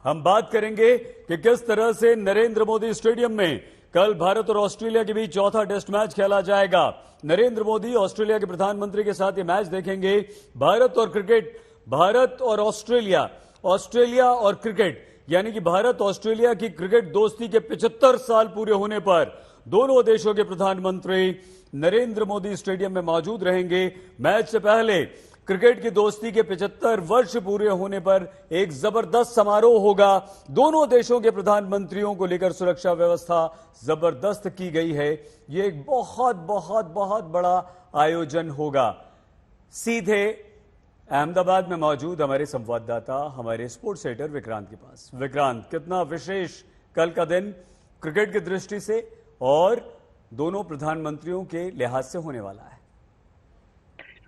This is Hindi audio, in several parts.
हम बात करेंगे कि किस तरह से नरेंद्र मोदी स्टेडियम में कल भारत और ऑस्ट्रेलिया के बीच चौथा टेस्ट मैच खेला जाएगा। नरेंद्र मोदी ऑस्ट्रेलिया के प्रधानमंत्री के साथ ये मैच देखेंगे। भारत और क्रिकेट, भारत और ऑस्ट्रेलिया, ऑस्ट्रेलिया और क्रिकेट, यानी कि भारत ऑस्ट्रेलिया की क्रिकेट दोस्ती के 75 साल पूरे होने पर दोनों देशों के प्रधानमंत्री नरेंद्र मोदी स्टेडियम में मौजूद रहेंगे। मैच से पहले क्रिकेट की दोस्ती के 75 वर्ष पूरे होने पर एक जबरदस्त समारोह होगा। दोनों देशों के प्रधानमंत्रियों को लेकर सुरक्षा व्यवस्था जबरदस्त की गई है। यह एक बहुत बहुत बहुत बड़ा आयोजन होगा। सीधे अहमदाबाद में मौजूद हमारे संवाददाता, हमारे स्पोर्ट्स एडिटर विक्रांत के पास। विक्रांत, कितना विशेष कल का दिन क्रिकेट की दृष्टि से और दोनों प्रधानमंत्रियों के लिहाज से होने वाला है?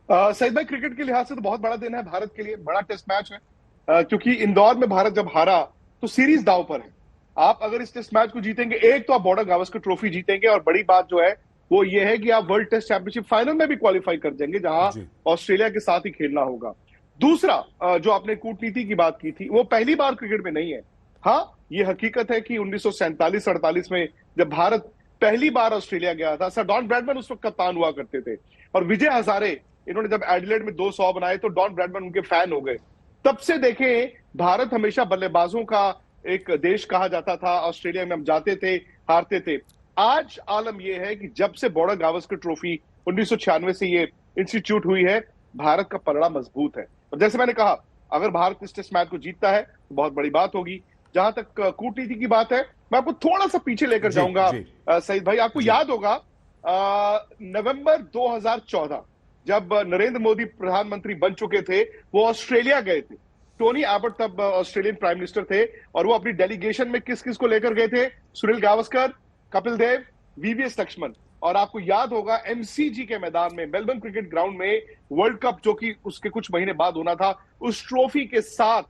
सईद भाई, क्रिकेट के लिहाज से तो बहुत बड़ा दिन है भारत के लिए, बड़ा टेस्ट मैच है। क्योंकि इंदौर में भारत जब हारा तो सीरीज दांव पर है। आप अगर इस टेस्ट मैच को जीतेंगे, एक तो आप बॉर्डर गावस्कर ट्रॉफी जीतेंगे, और बड़ी बात जो है वो ये है कि आप वर्ल्ड टेस्ट चैंपियनशिप फाइनल में भी क्वालिफाई कर जाएंगे, जहां ऑस्ट्रेलिया के साथ ही खेलना होगा। दूसरा, जो आपने कूटनीति की बात की थी, वो पहली बार क्रिकेट में नहीं है। हाँ, ये हकीकत है कि 1947-48 में जब भारत पहली बार ऑस्ट्रेलिया गया था, सर डॉन ब्रैडमैन उस वक्त कप्तान हुआ करते थे, और विजय हजारे इन्होंने जब एडिलेड में 200 बनाए तो डॉन ब्रैडमैन उनके फैन हो गए। तब से देखें, भारत हमेशा बल्लेबाजों का एक देश कहा जाता था। ऑस्ट्रेलिया में हम जाते थे, हारते थे। आज आलम यह है कि जब से बॉर्डर गावस्कर ट्रॉफी 1996 से ये इंस्टीट्यूट हुई है, भारत का पलड़ा मजबूत है। और जैसे मैंने कहा, अगर भारत इस टेस्ट मैच को जीतता है तो बहुत बड़ी बात होगी। जहां तक कूटनीति की बात है, मैं आपको थोड़ा सा पीछे लेकर जाऊंगा सईद भाई। आपको याद होगा नवंबर 2014 जब नरेंद्र मोदी प्रधानमंत्री बन चुके थे, वो ऑस्ट्रेलिया गए थे। टोनी एबट तब ऑस्ट्रेलियन प्राइम मिनिस्टर थे, और वो अपनी डेलीगेशन में किस किस को लेकर गए थे? सुनील गावस्कर, कपिल देव, वीवीएस लक्ष्मण। और आपको याद होगा एमसीजी के मैदान में, मेलबर्न क्रिकेट ग्राउंड में, वर्ल्ड कप जो कि उसके कुछ महीने बाद होना था, उस ट्रॉफी के साथ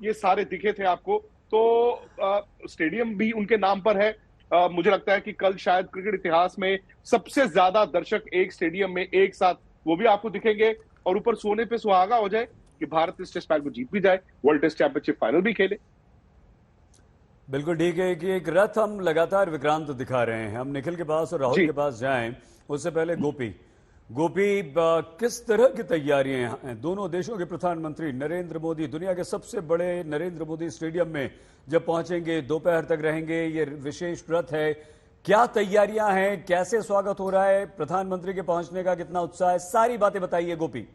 ये सारे दिखे थे आपको। तो स्टेडियम भी उनके नाम पर है। मुझे लगता है कि कल शायद क्रिकेट इतिहास में सबसे ज्यादा दर्शक एक स्टेडियम में एक साथ वो भी आपको दिखेंगे, और ऊपर सोने पे सुहागा हो जाए कि भारत इस टेस्ट मैच को जीत भी जाए, वर्ल्ड टेस्ट चैंपियनशिप फाइनल भी खेले। बिल्कुल ठीक है कि एक रथ हम लगातार विक्रांत दिखा रहे हैं। हम निखिल के पास और राहुल के पास जाएं, उससे पहले गोपी, किस तरह की तैयारियां हैं? दोनों देशों के प्रधानमंत्री नरेंद्र मोदी दुनिया के सबसे बड़े नरेंद्र मोदी स्टेडियम में जब पहुंचेंगे, दोपहर तक रहेंगे, ये विशेष रथ है। क्या तैयारियां हैं? कैसे स्वागत हो रहा है? प्रधानमंत्री के पहुंचने का कितना उत्साह है? सारी बातें बताइए गोपी।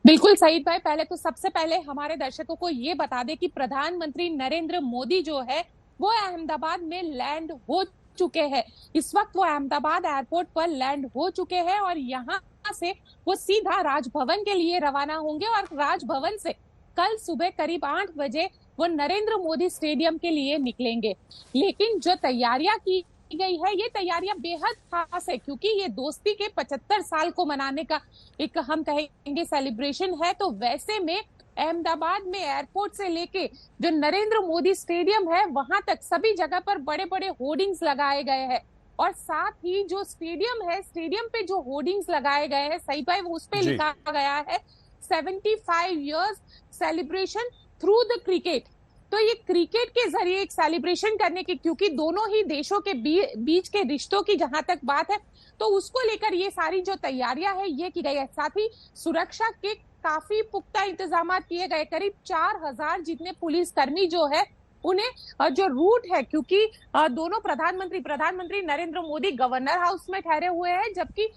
बिल्कुल सईद भाई, पहले तो सबसे पहले हमारे दर्शकों को ये बता दें कि प्रधानमंत्री नरेंद्र मोदी जो है वो अहमदाबाद में लैंड हो चुके हैं। इस वक्त वो अहमदाबाद एयरपोर्ट पर लैंड हो चुके हैं, और यहाँ से वो सीधा राजभवन के लिए रवाना होंगे, और राजभवन से कल सुबह करीब 8 बजे वो नरेंद्र मोदी स्टेडियम के लिए निकलेंगे। लेकिन जो तैयारियां की गई है, ये तैयारियां बेहद खास है, क्योंकि ये दोस्ती के 75 साल को मनाने का एक हम कहेंगे सेलिब्रेशन है। तो वैसे में अहमदाबाद में एयरपोर्ट से लेके जो नरेंद्र मोदी स्टेडियम है वहां तक सभी जगह पर बड़े बड़े होर्डिंग्स लगाए गए हैं, और साथ ही जो स्टेडियम है, स्टेडियम पे जो होर्डिंग्स लगाए गए हैं सही भाई, उस पे लिखा गया है 75 years celebration through the cricket. तो ये क्रिकेट के जरिए एक सेलिब्रेशन करने की, क्योंकि दोनों ही देशों के बीच के रिश्तों की जहां तक बात है, तो उसको लेकर ये सारी जो तैयारियां है ये की गई है। साथ ही सुरक्षा के काफी पुख्ता इंतजाम किए गए। करीब 4000 जितने पुलिसकर्मी जो है उन्हें जो रूट है, क्योंकि दोनों प्रधानमंत्री नरेंद्र मोदी गवर्नर हाउस में ठहरे हुए हैं, जबकि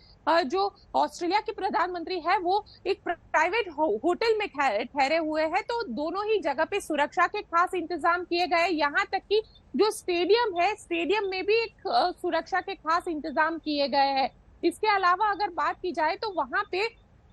जो ऑस्ट्रेलिया के प्रधानमंत्री है वो एक प्राइवेट होटल में ठहरे हुए हैं। तो दोनों ही जगह पे सुरक्षा के खास इंतजाम किए गए। यहाँ तक कि जो स्टेडियम है, स्टेडियम में भी एक सुरक्षा के खास इंतजाम किए गए हैं। इसके अलावा अगर बात की जाए तो वहां पे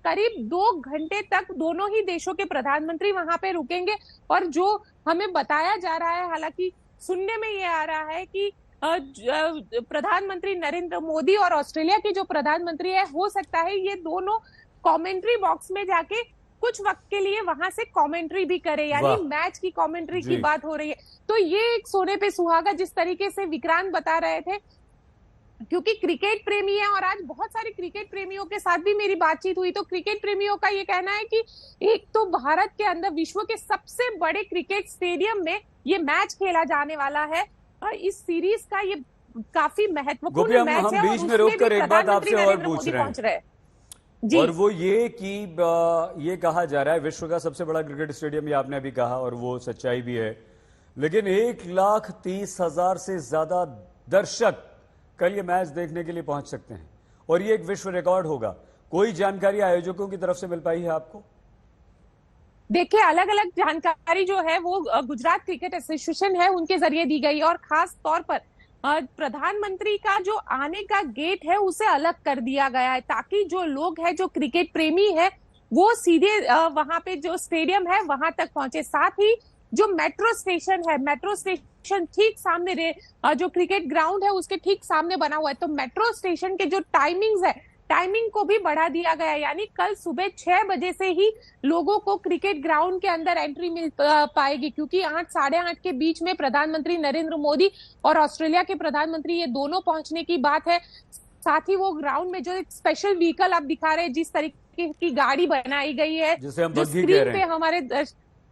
करीब 2 घंटे तक दोनों ही देशों के प्रधानमंत्री वहां पे रुकेंगे। और जो हमें बताया जा रहा है, हालांकि सुनने में ये आ रहा है कि प्रधानमंत्री नरेंद्र मोदी और ऑस्ट्रेलिया के जो प्रधानमंत्री है, हो सकता है ये दोनों कमेंट्री बॉक्स में जाके कुछ वक्त के लिए वहां से कमेंट्री भी करे, यानी मैच की कमेंट्री की बात हो रही है। तो ये एक सोने पे सुहागा, जिस तरीके से विक्रांत बता रहे थे क्योंकि क्रिकेट प्रेमी है और आज बहुत सारे क्रिकेट प्रेमियों के साथ भी मेरी बातचीत हुई, तो क्रिकेट प्रेमियों का ये कहना है कि एक तो भारत के अंदर विश्व के सबसे बड़े क्रिकेट स्टेडियम में ये मैच खेला जाने वाला है और इस सीरीज का ये काफी महत्वपूर्ण मैच है। हम बीच में रोककर एक बात आपसे और पूछ रहे हैं जी। और वो ये कि ये कहा जा रहा है विश्व का सबसे बड़ा क्रिकेट स्टेडियम, ये आपने अभी कहा और वो सच्चाई भी है, लेकिन 1,30,000 से ज्यादा दर्शक कल ये मैच देखने के लिए पहुंच सकते हैं और ये एक विश्व रिकॉर्ड होगा। कोई जानकारी आयोजकों की तरफ से मिल पाई है आपको? देखिए, अलग अलग जानकारी जो है वो गुजरात क्रिकेट एसोसिएशन है उनके जरिए दी गई और खास तौर पर प्रधानमंत्री का जो आने का गेट है उसे अलग कर दिया गया है ताकि जो लोग हैं जो क्रिकेट प्रेमी है वो सीधे वहां पे जो स्टेडियम है वहां तक पहुंचे। साथ ही जो मेट्रो स्टेशन है, मेट्रो स्टेशन ठीक सामने जो क्रिकेट ग्राउंड है उसके ठीक सामने बना हुआ है, तो मेट्रो स्टेशन के जो टाइमिंग्स है टाइमिंग को भी बढ़ा दिया गया है, यानी कल सुबह 6 बजे से ही लोगों को क्रिकेट ग्राउंड के अंदर एंट्री मिल पाएगी, क्योंकि 8 साढ़े 8 के बीच में प्रधानमंत्री नरेंद्र मोदी और ऑस्ट्रेलिया के प्रधानमंत्री ये दोनों पहुंचने की बात है। साथ ही वो ग्राउंड में जो एक स्पेशल व्हीकल आप दिखा रहे हैं, जिस तरीके की गाड़ी बनाई गई है जिसे हम जो बग्घी कह स्क्रीन रहे पे हैं। हमारे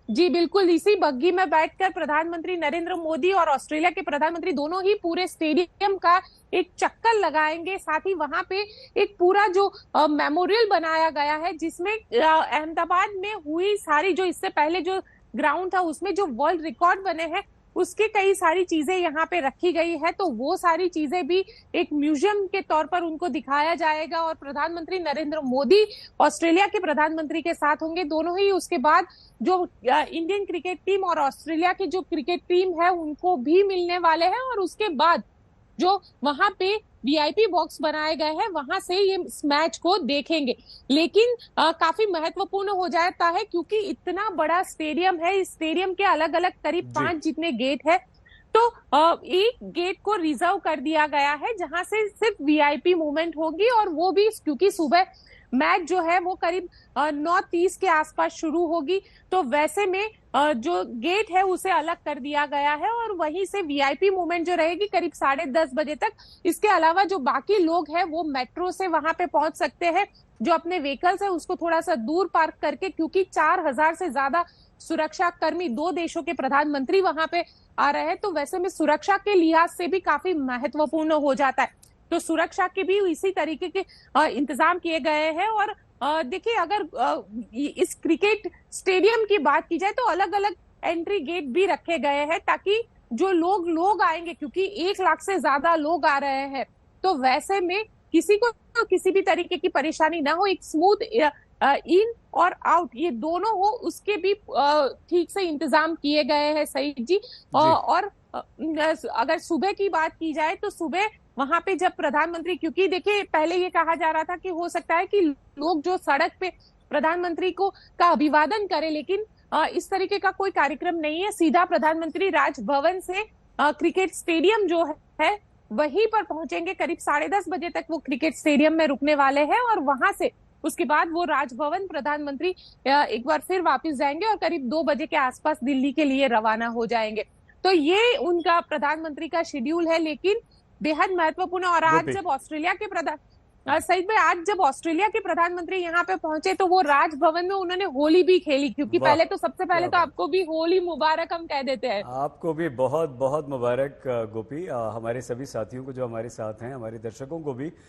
जी बिल्कुल, इसी बग्घी में बैठकर प्रधानमंत्री नरेंद्र मोदी और ऑस्ट्रेलिया के प्रधानमंत्री दोनों ही पूरे स्टेडियम का एक चक्कर लगाएंगे। साथ ही वहां पे एक पूरा जो मेमोरियल बनाया गया है जिसमें अहमदाबाद में हुई सारी जो इससे पहले जो ग्राउंड था उसमें जो वर्ल्ड रिकॉर्ड बने हैं उसके कई सारी चीजें यहाँ पे रखी गई है, तो वो सारी चीजें भी एक म्यूजियम के तौर पर उनको दिखाया जाएगा और प्रधानमंत्री नरेंद्र मोदी ऑस्ट्रेलिया के प्रधानमंत्री के साथ होंगे दोनों ही। उसके बाद जो इंडियन क्रिकेट टीम और ऑस्ट्रेलिया की जो क्रिकेट टीम है उनको भी मिलने वाले हैं और उसके बाद जो वहां पे वीआईपी बॉक्स बनाए गए हैं वहां से ये मैच को देखेंगे। लेकिन काफी महत्वपूर्ण हो जाता है क्योंकि इतना बड़ा स्टेडियम है, इस स्टेडियम के अलग अलग करीब 5 जितने गेट है, तो एक गेट को रिजर्व कर दिया गया है जहां से सिर्फ वीआईपी मूवमेंट होगी और वो भी क्योंकि सुबह मैच जो है वो करीब 9:30 के आसपास शुरू होगी, तो वैसे में जो गेट है उसे अलग कर दिया गया है और वहीं से वीआईपी मूवमेंट जो रहेगी करीब 10:30 बजे तक। इसके अलावा जो बाकी लोग हैं वो मेट्रो से वहां पे पहुंच सकते हैं, जो अपने व्हीकल्स है उसको थोड़ा सा दूर पार्क करके, क्योंकि 4,000 से ज्यादा सुरक्षा कर्मी, 2 देशों के प्रधानमंत्री वहां पे आ रहे हैं, तो वैसे में सुरक्षा के लिहाज से भी काफी महत्वपूर्ण हो जाता है, तो सुरक्षा के भी इसी तरीके के इंतजाम किए गए हैं। और देखिए, अगर इस क्रिकेट स्टेडियम की बात की जाए तो अलग अलग एंट्री गेट भी रखे गए हैं ताकि जो लोग आएंगे, क्योंकि 1 लाख से ज्यादा लोग आ रहे हैं, तो वैसे में किसी को किसी भी तरीके की परेशानी ना हो, एक स्मूथ इन और आउट ये दोनों हो, उसके भी ठीक से इंतजाम किए गए हैं सईद जी। और अगर सुबह की बात की जाए तो सुबह वहां पे जब प्रधानमंत्री, क्योंकि देखिए पहले ये कहा जा रहा था कि हो सकता है कि लोग जो सड़क पे प्रधानमंत्री को का अभिवादन करें, लेकिन इस तरीके का कोई कार्यक्रम नहीं है। सीधा प्रधानमंत्री राजभवन से क्रिकेट स्टेडियम जो है वहीं पर पहुंचेंगे, करीब 10:30 बजे तक वो क्रिकेट स्टेडियम में रुकने वाले हैं और वहां से उसके बाद वो राजभवन प्रधानमंत्री एक बार फिर वापस जाएंगे और करीब 2 बजे के आसपास दिल्ली के लिए रवाना हो जाएंगे। तो ये उनका प्रधानमंत्री का शेड्यूल है, लेकिन बेहद महत्वपूर्ण। और आज जब ऑस्ट्रेलिया के सईद भाई, आज जब ऑस्ट्रेलिया के प्रधानमंत्री यहाँ पे पहुंचे तो वो राजभवन में उन्होंने होली भी खेली, क्योंकि पहले तो सबसे पहले तो आपको भी होली मुबारक हम कह देते हैं। आपको भी बहुत बहुत मुबारक गोपी, हमारे सभी साथियों को जो हमारे साथ हैं, हमारे दर्शकों को भी।